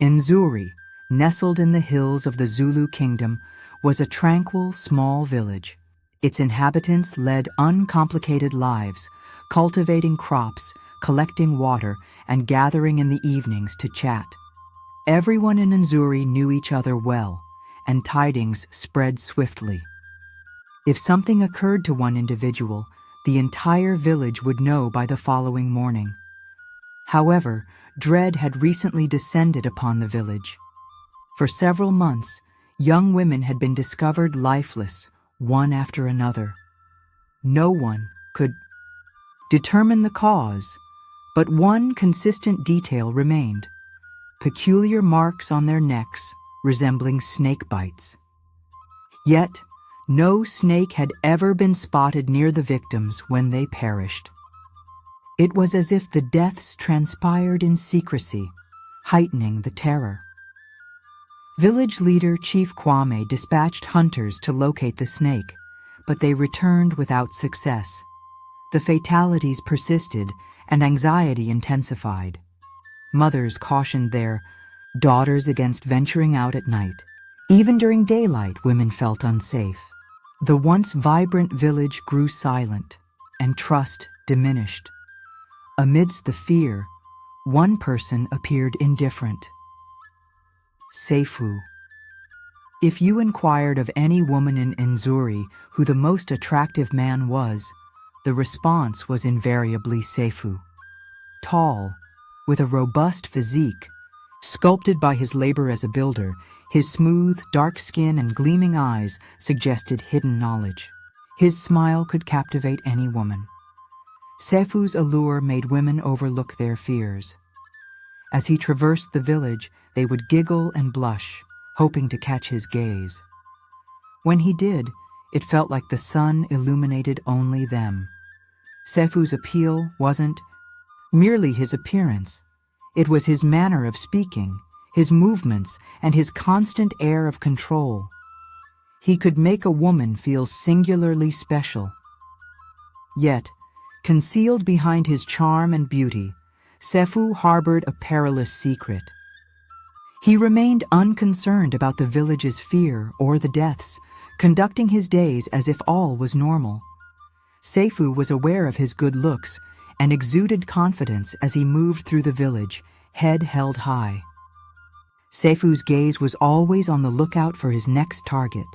Nzuri, nestled in the hills of the Zulu kingdom, was a tranquil, small village. Its inhabitants led uncomplicated lives, cultivating crops, collecting water, and gathering in the evenings to chat. Everyone in Nzuri knew each other well, and tidings spread swiftly. If something occurred to one individual, the entire village would know by the following morning. However, dread had recently descended upon the village. For several months, young women had been discovered lifeless, one after another. No one could determine the cause, but one consistent detail remained: peculiar marks on their necks resembling snake bites. Yet, no snake had ever been spotted near the victims when they perished. It was as if the deaths transpired in secrecy, heightening the terror. Village leader Chief Kwame dispatched hunters to locate the snake, but they returned without success. The fatalities persisted and anxiety intensified. Mothers cautioned their daughters against venturing out at night. Even during daylight, women felt unsafe. The once vibrant village grew silent, and trust diminished. Amidst the fear, one person appeared indifferent: Sefu. If you inquired of any woman in Nzuri who the most attractive man was, the response was invariably Sefu. Tall, with a robust physique, sculpted by his labor as a builder, his smooth, dark skin and gleaming eyes suggested hidden knowledge. His smile could captivate any woman. Sefu's allure made women overlook their fears. As he traversed the village, they would giggle and blush, hoping to catch his gaze. When he did, it felt like the sun illuminated only them. Sefu's appeal wasn't merely his appearance. It was his manner of speaking, his movements, and his constant air of control. He could make a woman feel singularly special. Yet, concealed behind his charm and beauty, Sefu harbored a perilous secret. He remained unconcerned about the village's fear or the deaths, conducting his days as if all was normal. Sefu was aware of his good looks and exuded confidence as he moved through the village, head held high. Sefu's gaze was always on the lookout for his next target.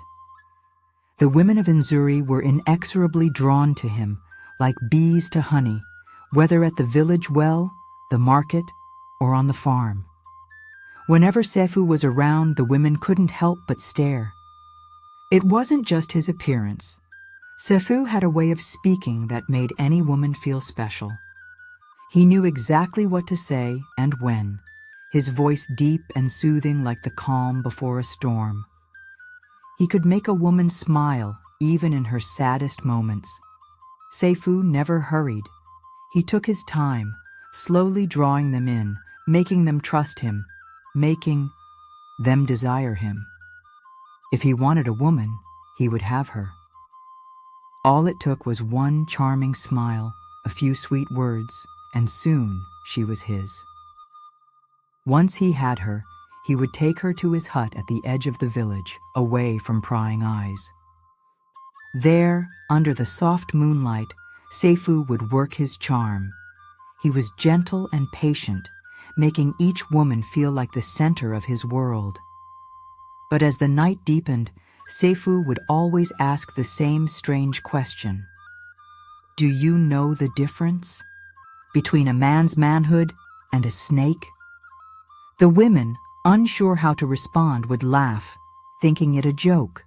The women of Nzuri were inexorably drawn to him, like bees to honey, whether at the village well, the market, or on the farm. Whenever Sefu was around, the women couldn't help but stare. It wasn't just his appearance. Sefu had a way of speaking that made any woman feel special. He knew exactly what to say and when, his voice deep and soothing like the calm before a storm. He could make a woman smile even in her saddest moments. Sefu never hurried. He took his time, slowly drawing them in, making them trust him, making them desire him. If he wanted a woman, he would have her. All it took was one charming smile, a few sweet words, and soon she was his. Once he had her, he would take her to his hut at the edge of the village, away from prying eyes. There, under the soft moonlight, Sefu would work his charm. He was gentle and patient, making each woman feel like the center of his world. But as the night deepened, Sefu would always ask the same strange question: "Do you know the difference between a man's manhood and a snake?" The women, unsure how to respond, would laugh, thinking it a joke.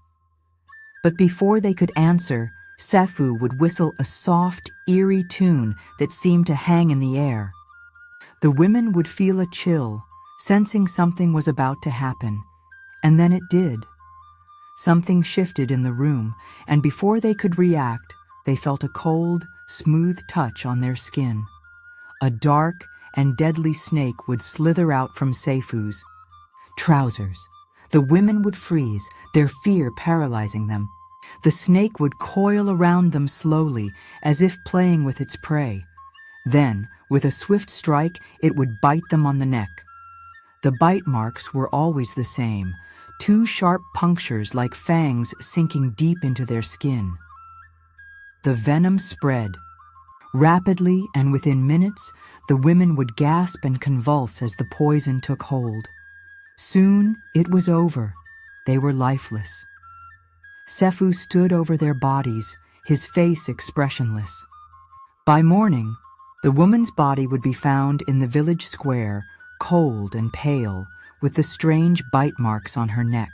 But before they could answer, Sefu would whistle a soft, eerie tune that seemed to hang in the air. The women would feel a chill, sensing something was about to happen, and then it did. Something shifted in the room, and before they could react, they felt a cold, smooth touch on their skin. A dark and deadly snake would slither out from Sefu's trousers. The women would freeze, their fear paralyzing them. The snake would coil around them slowly, as if playing with its prey. Then, with a swift strike, it would bite them on the neck. The bite marks were always the same, 2 sharp punctures like fangs sinking deep into their skin. The venom spread. Rapidly, and within minutes, the women would gasp and convulse as the poison took hold. Soon, it was over. They were lifeless. Sefu stood over their bodies, his face expressionless. By morning, the woman's body would be found in the village square, cold and pale, with the strange bite marks on her neck.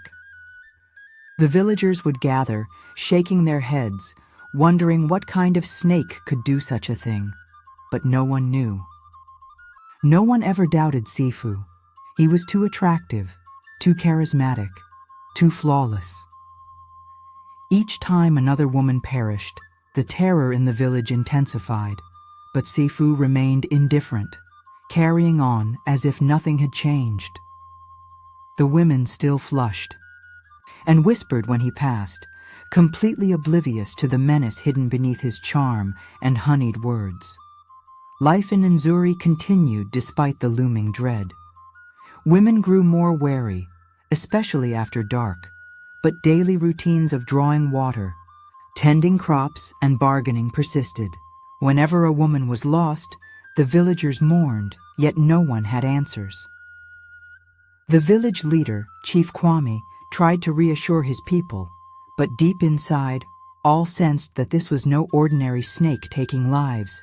The villagers would gather, shaking their heads, wondering what kind of snake could do such a thing, but no one knew. No one ever doubted Sefu. He was too attractive, too charismatic, too flawless. Each time another woman perished, the terror in the village intensified, but Sefu remained indifferent, carrying on as if nothing had changed. The women still flushed and whispered when he passed, completely oblivious to the menace hidden beneath his charm and honeyed words. Life in Nzuri continued despite the looming dread. Women grew more wary, especially after dark, but daily routines of drawing water, tending crops, and bargaining persisted. Whenever a woman was lost, the villagers mourned, yet no one had answers. The village leader, Chief Kwame, tried to reassure his people, but deep inside, all sensed that this was no ordinary snake taking lives.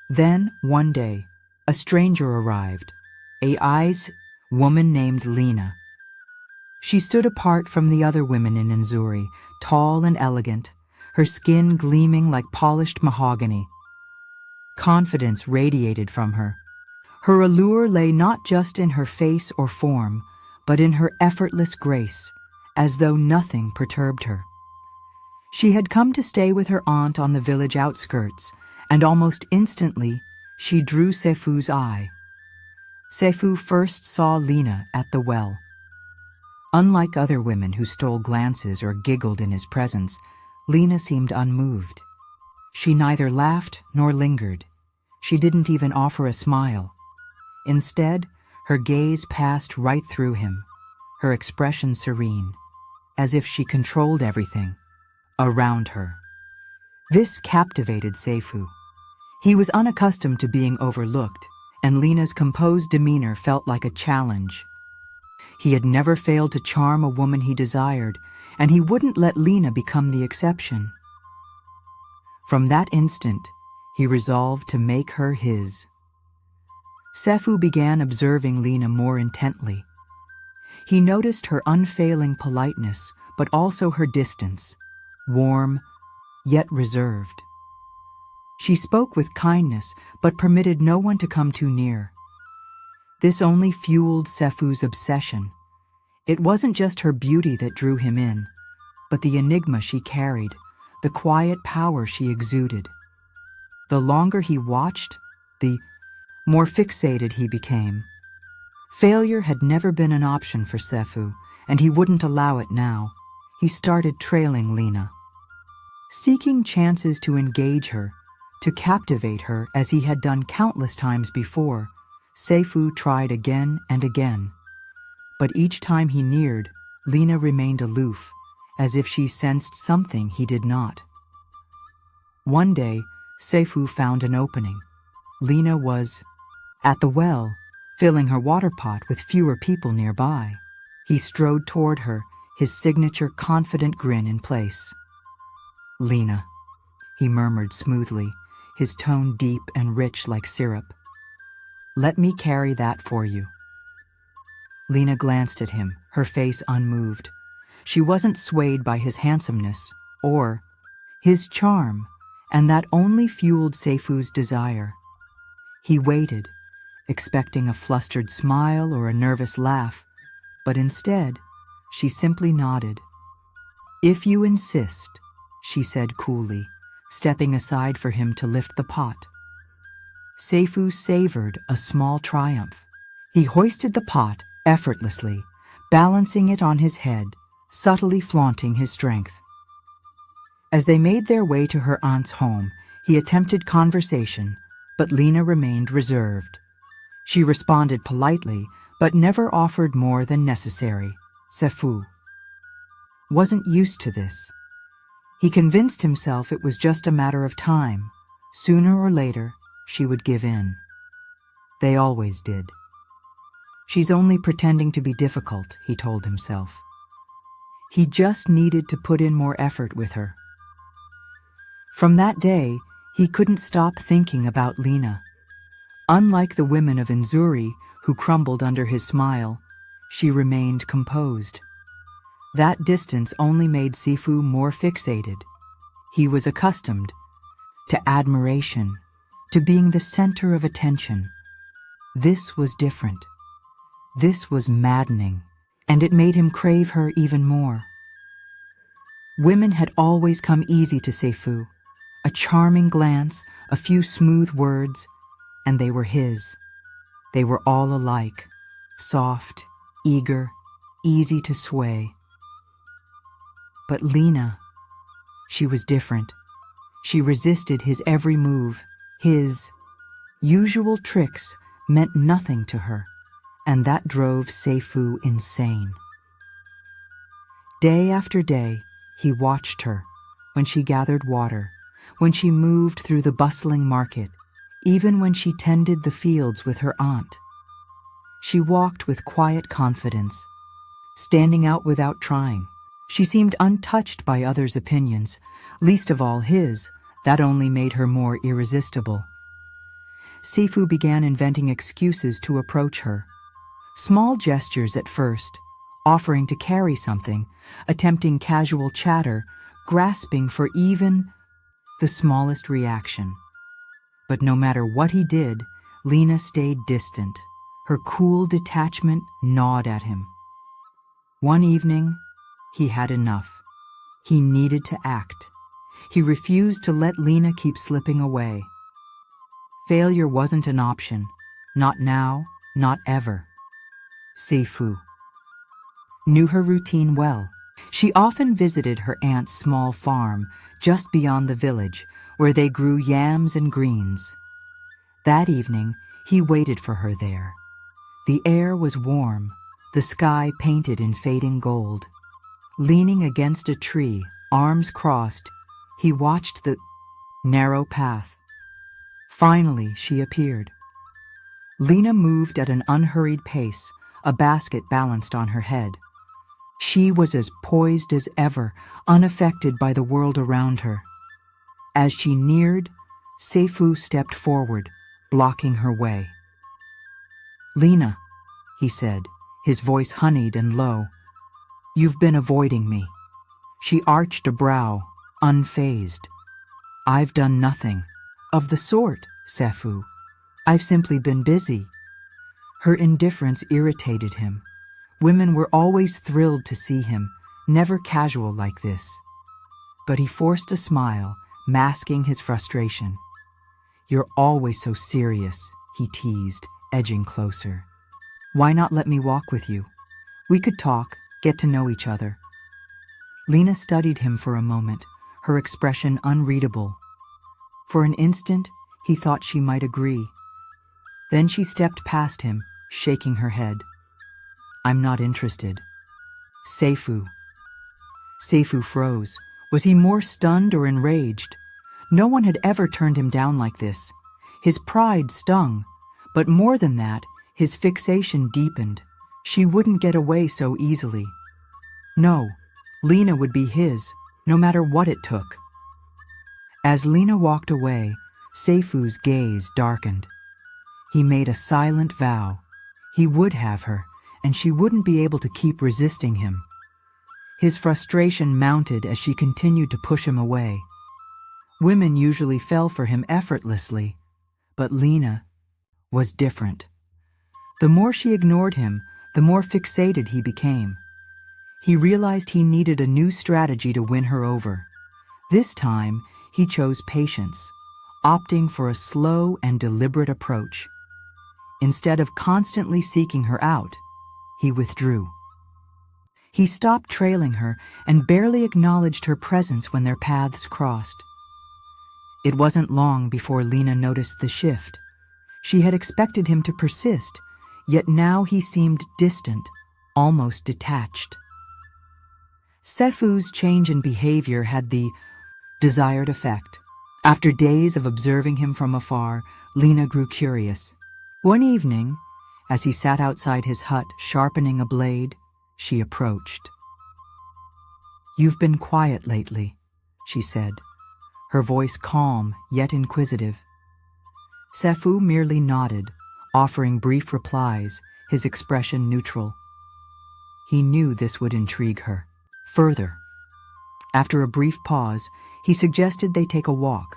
Then, one day, a stranger arrived, a woman named Lina. She stood apart from the other women in Nzuri, tall and elegant, her skin gleaming like polished mahogany. Confidence radiated from her. Her allure lay not just in her face or form, but in her effortless grace, as though nothing perturbed her. She had come to stay with her aunt on the village outskirts, and almost instantly she drew Sefu's eye. Sefu first saw Lina at the well. Unlike other women who stole glances or giggled in his presence, Lina seemed unmoved. She neither laughed nor lingered. She didn't even offer a smile. Instead, her gaze passed right through him, her expression serene, as if she controlled everything around her. This captivated Sefu. He was unaccustomed to being overlooked, and Lina's composed demeanor felt like a challenge. He had never failed to charm a woman he desired, and he wouldn't let Lina become the exception. From that instant, he resolved to make her his. Sefu began observing Lina more intently. He noticed her unfailing politeness, but also her distance, warm, yet reserved. She spoke with kindness, but permitted no one to come too near. This only fueled Sefu's obsession. It wasn't just her beauty that drew him in, but the enigma she carried, the quiet power she exuded. The longer he watched, the more fixated he became. Failure had never been an option for Sefu, and he wouldn't allow it now. He started trailing Lina, seeking chances to engage her, to captivate her as he had done countless times before. Sefu tried again and again. But each time he neared, Lina remained aloof, as if she sensed something he did not. One day, Sefu found an opening. Lina was at the well, filling her water pot with fewer people nearby. He strode toward her, his signature confident grin in place. "Lina," he murmured smoothly, his tone deep and rich like syrup. "Let me carry that for you." Lina glanced at him, her face unmoved. She wasn't swayed by his handsomeness or his charm, and that only fueled Sefu's desire. He waited, expecting a flustered smile or a nervous laugh, but instead, she simply nodded. "If you insist," she said coolly, stepping aside for him to lift the pot. Sefu savored a small triumph. He hoisted the pot effortlessly, balancing it on his head, subtly flaunting his strength. As they made their way to her aunt's home, he attempted conversation, but Lina remained reserved. She responded politely, but never offered more than necessary. Sefu wasn't used to this. He convinced himself it was just a matter of time. Sooner or later, she would give in. They always did. She's only pretending to be difficult, he told himself. He just needed to put in more effort with her. From that day, he couldn't stop thinking about Lina. Unlike the women of Nzuri, who crumbled under his smile, she remained composed. That distance only made Sefu more fixated. He was accustomed to admiration, to being the center of attention. This was different. This was maddening, and it made him crave her even more. Women had always come easy to Sefu. A charming glance, a few smooth words, and they were his. They were all alike, soft, eager, easy to sway. But Lina, she was different. She resisted his every move. His usual tricks meant nothing to her, and that drove Sefu insane. Day after day, he watched her, when she gathered water, when she moved through the bustling market, even when she tended the fields with her aunt. She walked with quiet confidence, standing out without trying. She seemed untouched by others' opinions, least of all his. That only made her more irresistible. Sefu began inventing excuses to approach her. Small gestures at first, offering to carry something, attempting casual chatter, grasping for even the smallest reaction. But no matter what he did, Lina stayed distant. Her cool detachment gnawed at him. One evening, he had enough. He needed to act. He refused to let Lina keep slipping away. Failure wasn't an option. Not now, not ever. Sefu knew her routine well. She often visited her aunt's small farm just beyond the village, where they grew yams and greens. That evening, he waited for her there. The air was warm, the sky painted in fading gold. Leaning against a tree, arms crossed, he watched the narrow path. Finally, she appeared. Lina moved at an unhurried pace, a basket balanced on her head. She was as poised as ever, unaffected by the world around her. As she neared, Sefu stepped forward, blocking her way. "Lina," he said, his voice honeyed and low, "you've been avoiding me." She arched a brow, unfazed. "I've done nothing of the sort, Sefu. I've simply been busy." Her indifference irritated him. Women were always thrilled to see him, never casual like this. But he forced a smile, masking his frustration. "You're always so serious," he teased, edging closer. "Why not let me walk with you? We could talk, get to know each other." Lina studied him for a moment, her expression unreadable. For an instant, he thought she might agree. Then she stepped past him, shaking her head. "I'm not interested." Sefu froze. Was he more stunned or enraged? No one had ever turned him down like this. His pride stung, but more than that, his fixation deepened. She wouldn't get away so easily. No, Lina would be his, no matter what it took. As Lina walked away, Sefu's gaze darkened. He made a silent vow. He would have her, and she wouldn't be able to keep resisting him. His frustration mounted as she continued to push him away. Women usually fell for him effortlessly, but Lina was different. The more she ignored him, the more fixated he became. He realized he needed a new strategy to win her over. This time, he chose patience, opting for a slow and deliberate approach. Instead of constantly seeking her out, he withdrew. He stopped trailing her and barely acknowledged her presence when their paths crossed. It wasn't long before Lina noticed the shift. She had expected him to persist, yet now he seemed distant, almost detached. Sefu's change in behavior had the desired effect. After days of observing him from afar, Lina grew curious. One evening, as he sat outside his hut sharpening a blade, she approached. "You've been quiet lately," she said, her voice calm yet inquisitive. Sefu merely nodded, offering brief replies, his expression neutral. He knew this would intrigue her. Further, after a brief pause, he suggested they take a walk.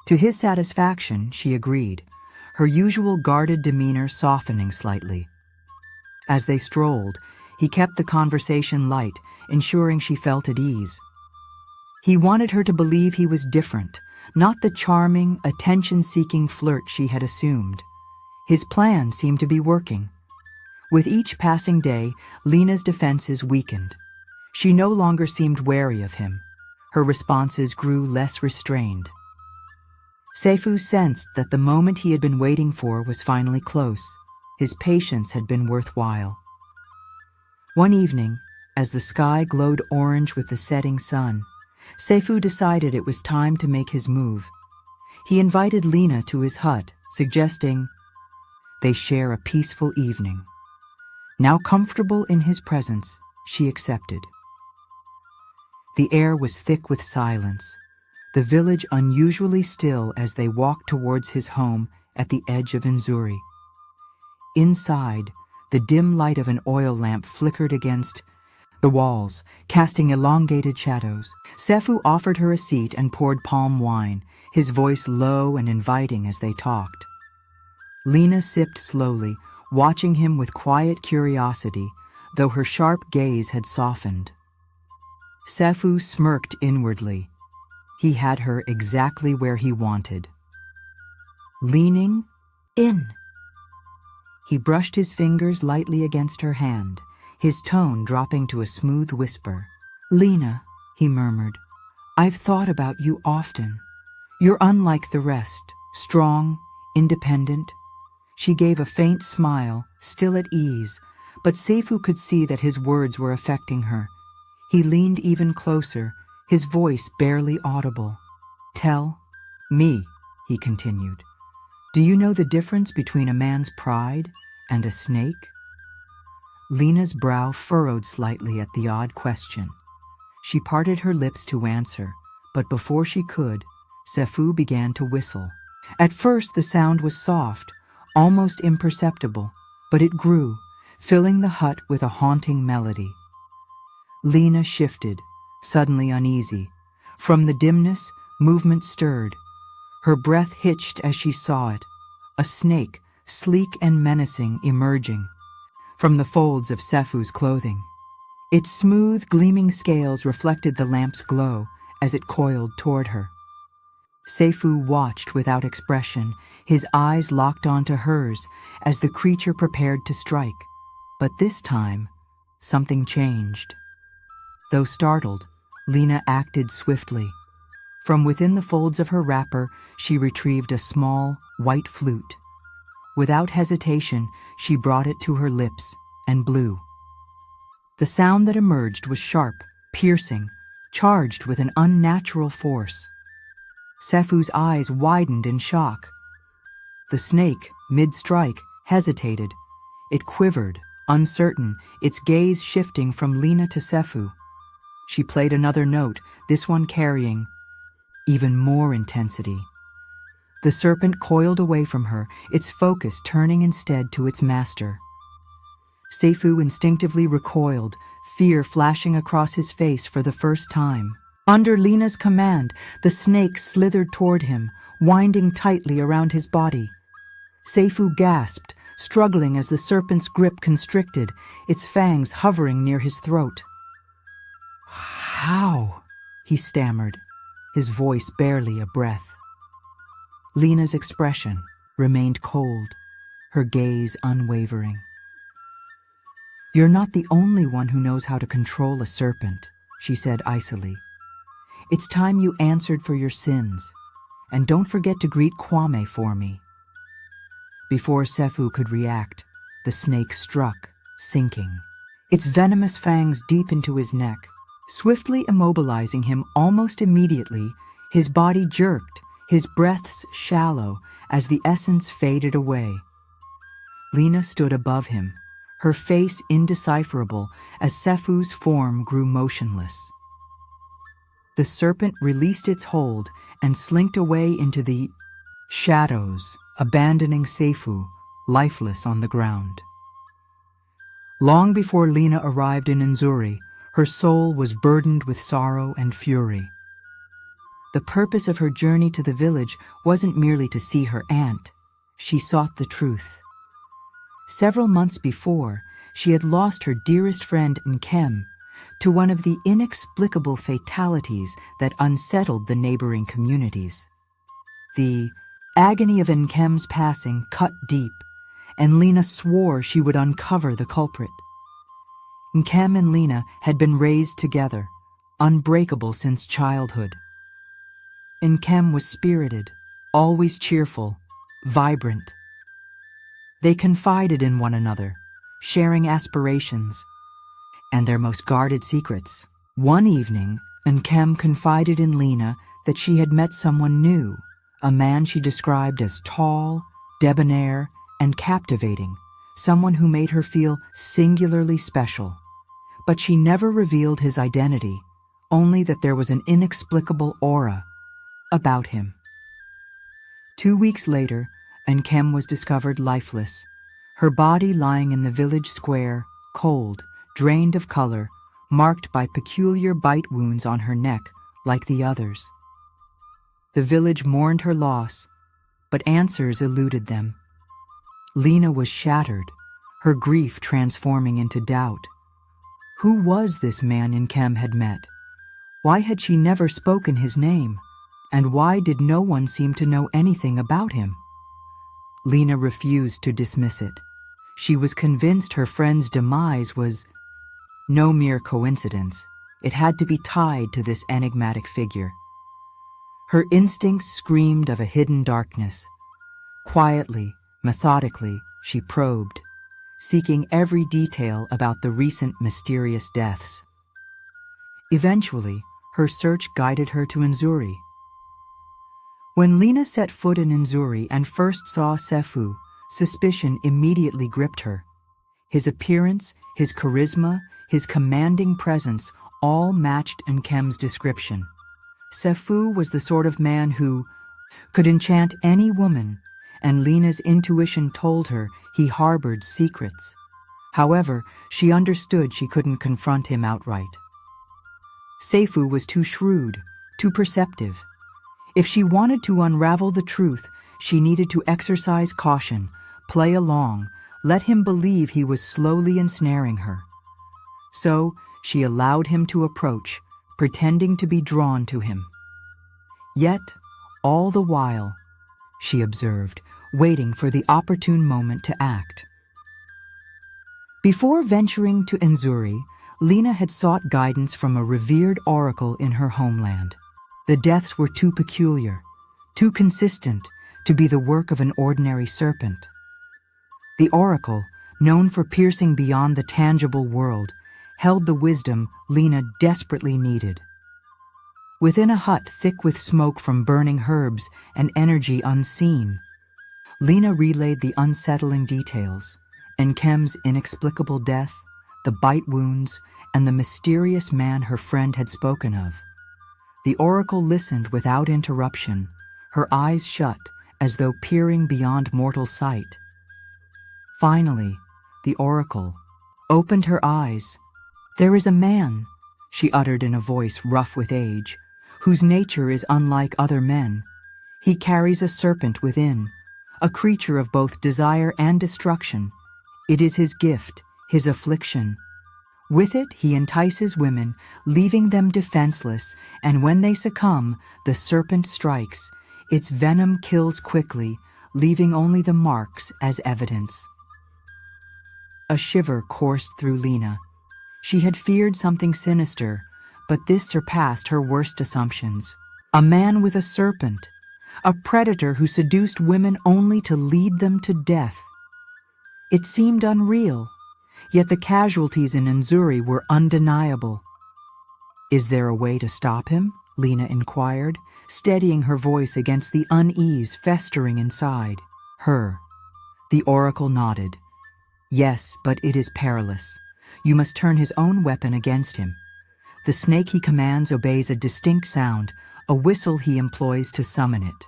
To his satisfaction, she agreed, her usual guarded demeanor softening slightly. As they strolled, he kept the conversation light, ensuring she felt at ease. He wanted her to believe he was different, not the charming, attention-seeking flirt she had assumed. His plan seemed to be working. With each passing day, Lina's defenses weakened. She no longer seemed wary of him. Her responses grew less restrained. Sefu sensed that the moment he had been waiting for was finally close. His patience had been worthwhile. One evening, as the sky glowed orange with the setting sun, Sefu decided it was time to make his move. He invited Lina to his hut, suggesting they share a peaceful evening. Now comfortable in his presence, she accepted. The air was thick with silence, the village unusually still as they walked towards his home at the edge of Nzuri. Inside, the dim light of an oil lamp flickered against the walls, casting elongated shadows. Sefu offered her a seat and poured palm wine, his voice low and inviting as they talked. Lina sipped slowly, watching him with quiet curiosity, though her sharp gaze had softened. Sefu smirked inwardly. He had her exactly where he wanted. Leaning in. He brushed his fingers lightly against her hand, his tone dropping to a smooth whisper. "Lina," he murmured, "I've thought about you often. You're unlike the rest, strong, independent." She gave a faint smile, still at ease, but Sefu could see that his words were affecting her. He leaned even closer, his voice barely audible. "Tell me," he continued, "do you know the difference between a man's pride and a snake?" Lina's brow furrowed slightly at the odd question. She parted her lips to answer, but before she could, Sefu began to whistle. At first the sound was soft, almost imperceptible, but it grew, filling the hut with a haunting melody. Lina shifted, suddenly uneasy. From the dimness, movement stirred. Her breath hitched as she saw it, a snake, sleek and menacing, emerging from the folds of Sefu's clothing. Its smooth, gleaming scales reflected the lamp's glow as it coiled toward her. Sefu watched without expression, his eyes locked onto hers as the creature prepared to strike. But this time, something changed. Though startled, Lina acted swiftly. From within the folds of her wrapper, she retrieved a small, white flute. Without hesitation, she brought it to her lips and blew. The sound that emerged was sharp, piercing, charged with an unnatural force. Sefu's eyes widened in shock. The snake, mid-strike, hesitated. It quivered, uncertain, its gaze shifting from Lina to Sefu. She played another note, this one carrying even more intensity. The serpent coiled away from her, its focus turning instead to its master. Sefu instinctively recoiled, fear flashing across his face for the first time. Under Lina's command, the snake slithered toward him, winding tightly around his body. Sefu gasped, struggling as the serpent's grip constricted, its fangs hovering near his throat. "How?" he stammered, his voice barely a breath. Lina's expression remained cold, her gaze unwavering. "You're not the only one who knows how to control a serpent," she said icily. "It's time you answered for your sins, and don't forget to greet Kwame for me." Before Sefu could react, the snake struck, sinking, its venomous fangs deep into his neck. Swiftly immobilizing him almost immediately, his body jerked, his breaths shallow as the essence faded away. Lina stood above him, her face indecipherable as Sefu's form grew motionless. The serpent released its hold and slinked away into the shadows, abandoning Sefu, lifeless on the ground. Long before Lina arrived in Nzuri, her soul was burdened with sorrow and fury. The purpose of her journey to the village wasn't merely to see her aunt. She sought the truth. Several months before, she had lost her dearest friend Nkem to one of the inexplicable fatalities that unsettled the neighboring communities. The agony of Nkem's passing cut deep, and Lina swore she would uncover the culprit. Nkem and Lina had been raised together, unbreakable since childhood. Nkem was spirited, always cheerful, vibrant. They confided in one another, sharing aspirations and their most guarded secrets. One evening, Nkem confided in Lina that she had met someone new, a man she described as tall, debonair, and captivating, someone who made her feel singularly special. But she never revealed his identity, only that there was an inexplicable aura about him. 2 weeks later, Nkem was discovered lifeless, her body lying in the village square, cold, drained of color, marked by peculiar bite wounds on her neck like the others. The village mourned her loss, but answers eluded them. Lina was shattered, her grief transforming into doubt. Who was this man Nkem had met? Why had she never spoken his name? And why did no one seem to know anything about him? Lina refused to dismiss it. She was convinced her friend's demise was no mere coincidence. It had to be tied to this enigmatic figure. Her instincts screamed of a hidden darkness. Quietly, methodically, she probed, seeking every detail about the recent mysterious deaths. Eventually, her search guided her to Nzuri. When Lina set foot in Nzuri and first saw Sefu, suspicion immediately gripped her. His appearance, his charisma, his commanding presence all matched Nkem's description. Sefu was the sort of man who could enchant any woman, and Lina's intuition told her he harbored secrets. However, she understood she couldn't confront him outright. Sefu was too shrewd, too perceptive. If she wanted to unravel the truth, she needed to exercise caution, play along, let him believe he was slowly ensnaring her. So, she allowed him to approach, pretending to be drawn to him. Yet, all the while, she observed, waiting for the opportune moment to act. Before venturing to Nzuri, Lina had sought guidance from a revered oracle in her homeland. The deaths were too peculiar, too consistent to be the work of an ordinary serpent. The oracle, known for piercing beyond the tangible world, held the wisdom Lina desperately needed. Within a hut thick with smoke from burning herbs and energy unseen, Lina relayed the unsettling details: Nkem's inexplicable death, the bite wounds, and the mysterious man her friend had spoken of. The oracle listened without interruption, her eyes shut as though peering beyond mortal sight. Finally, the oracle opened her eyes. "There is a man," she uttered in a voice rough with age, "whose nature is unlike other men. He carries a serpent within, a creature of both desire and destruction. It is his gift, his affliction. With it, he entices women, leaving them defenseless, and when they succumb, the serpent strikes. Its venom kills quickly, leaving only the marks as evidence." A shiver coursed through Lina. She had feared something sinister, but this surpassed her worst assumptions. A man with a serpent, a predator who seduced women only to lead them to death. It seemed unreal, yet the casualties in Nzuri were undeniable. "Is there a way to stop him?" Lina inquired, steadying her voice against the unease festering inside her. The oracle nodded. "Yes, but it is perilous. You must turn his own weapon against him. The snake he commands obeys a distinct sound, a whistle he employs to summon it.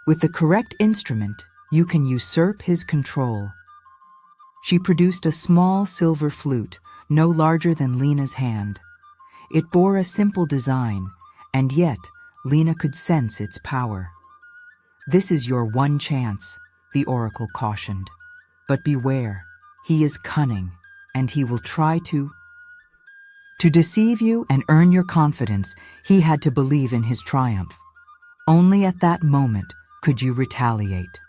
With the correct instrument, you can usurp his control." She produced a small silver flute, no larger than Lina's hand. It bore a simple design, and yet Lina could sense its power. "This is your one chance," the oracle cautioned. "But beware, he is cunning, and he will try to deceive you and earn your confidence." He had to believe in his triumph. Only at that moment could you retaliate.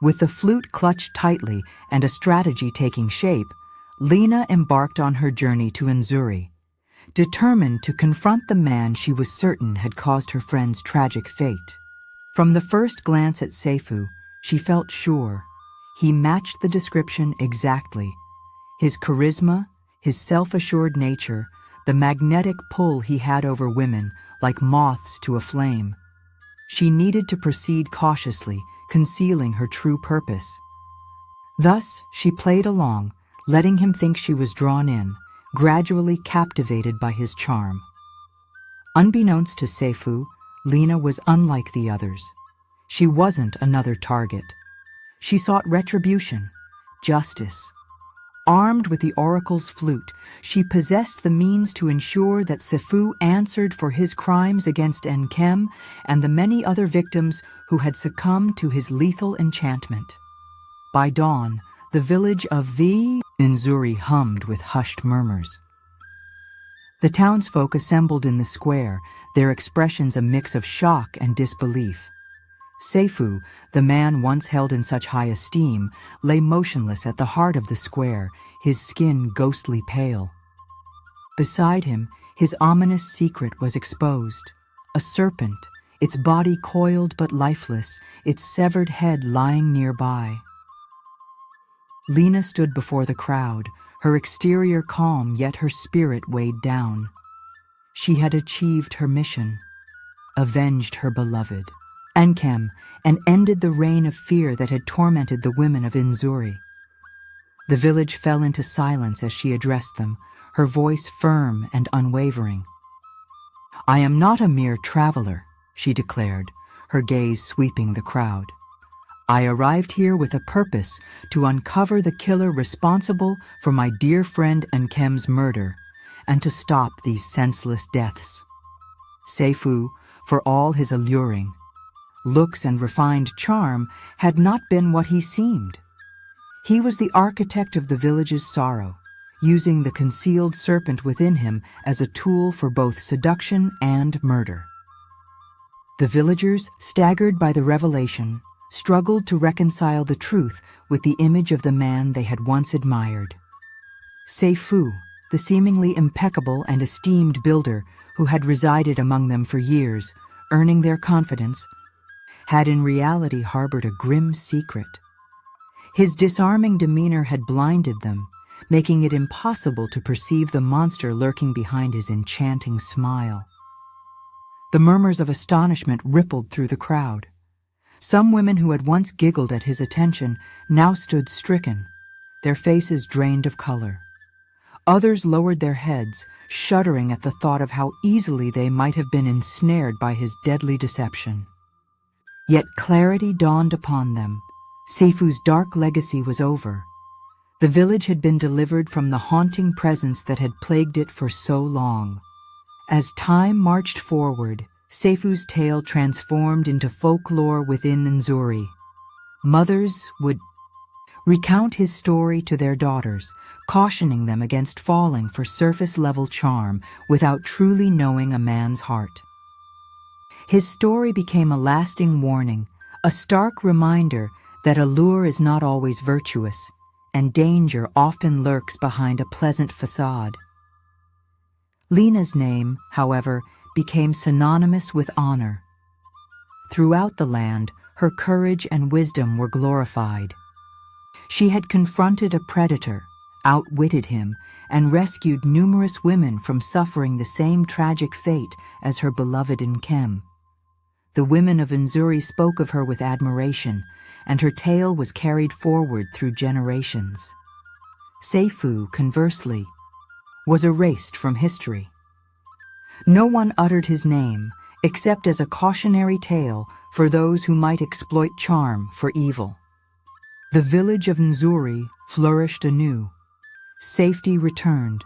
With the flute clutched tightly and a strategy taking shape, Lina embarked on her journey to Nzuri, determined to confront the man she was certain had caused her friend's tragic fate. From the first glance at Sefu, she felt sure he matched the description exactly. His charisma, his self-assured nature, the magnetic pull he had over women, like moths to a flame. She needed to proceed cautiously, concealing her true purpose. Thus, she played along, letting him think she was drawn in, gradually captivated by his charm. Unbeknownst to Sefu, Lina was unlike the others. She wasn't another target. She sought retribution, justice. Armed with the oracle's flute, she possessed the means to ensure that Sefu answered for his crimes against Nkem and the many other victims who had succumbed to his lethal enchantment. By dawn, the village of Nzuri hummed with hushed murmurs. The townsfolk assembled in the square, their expressions a mix of shock and disbelief. Sefu, the man once held in such high esteem, lay motionless at the heart of the square, his skin ghostly pale. Beside him, his ominous secret was exposed. A serpent, its body coiled but lifeless, its severed head lying nearby. Lina stood before the crowd, her exterior calm, yet her spirit weighed down. She had achieved her mission, avenged her beloved, Nkem, and ended the reign of fear that had tormented the women of Nzuri. The village fell into silence as she addressed them, her voice firm and unwavering. "I am not a mere traveler," she declared, her gaze sweeping the crowd. "I arrived here with a purpose to uncover the killer responsible for my dear friend Nkem's murder and to stop these senseless deaths." Sefu, for all his alluring looks and refined charm, had not been what he seemed. He was the architect of the village's sorrow, using the concealed serpent within him as a tool for both seduction and murder. The villagers, staggered by the revelation, struggled to reconcile the truth with the image of the man they had once admired. Sefu, the seemingly impeccable and esteemed builder who had resided among them for years, earning their confidence, had in reality harbored a grim secret. His disarming demeanor had blinded them, making it impossible to perceive the monster lurking behind his enchanting smile. The murmurs of astonishment rippled through the crowd. Some women who had once giggled at his attention now stood stricken, their faces drained of color. Others lowered their heads, shuddering at the thought of how easily they might have been ensnared by his deadly deception. Yet clarity dawned upon them. Sefu's dark legacy was over. The village had been delivered from the haunting presence that had plagued it for so long. As time marched forward, Sefu's tale transformed into folklore within Nzuri. Mothers would recount his story to their daughters, cautioning them against falling for surface-level charm without truly knowing a man's heart. His story became a lasting warning, a stark reminder that allure is not always virtuous, and danger often lurks behind a pleasant facade. Lina's name, however, became synonymous with honor. Throughout the land, her courage and wisdom were glorified. She had confronted a predator, outwitted him, and rescued numerous women from suffering the same tragic fate as her beloved Nkem. The women of Nzuri spoke of her with admiration, and her tale was carried forward through generations. Sefu, conversely, was erased from history. No one uttered his name except as a cautionary tale for those who might exploit charm for evil. The village of Nzuri flourished anew. Safety returned,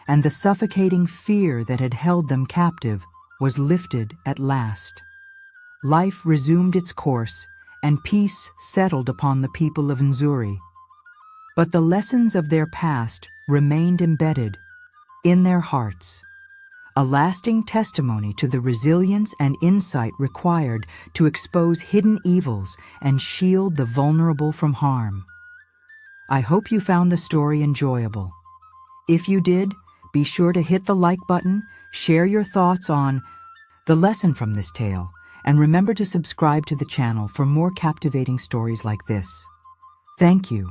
and the suffocating fear that had held them captive was lifted at last. Life resumed its course, and peace settled upon the people of Nzuri. But the lessons of their past remained embedded in their hearts, a lasting testimony to the resilience and insight required to expose hidden evils and shield the vulnerable from harm. I hope you found the story enjoyable. If you did, be sure to hit the like button, share your thoughts on the lesson from this tale, and remember to subscribe to the channel for more captivating stories like this. Thank you.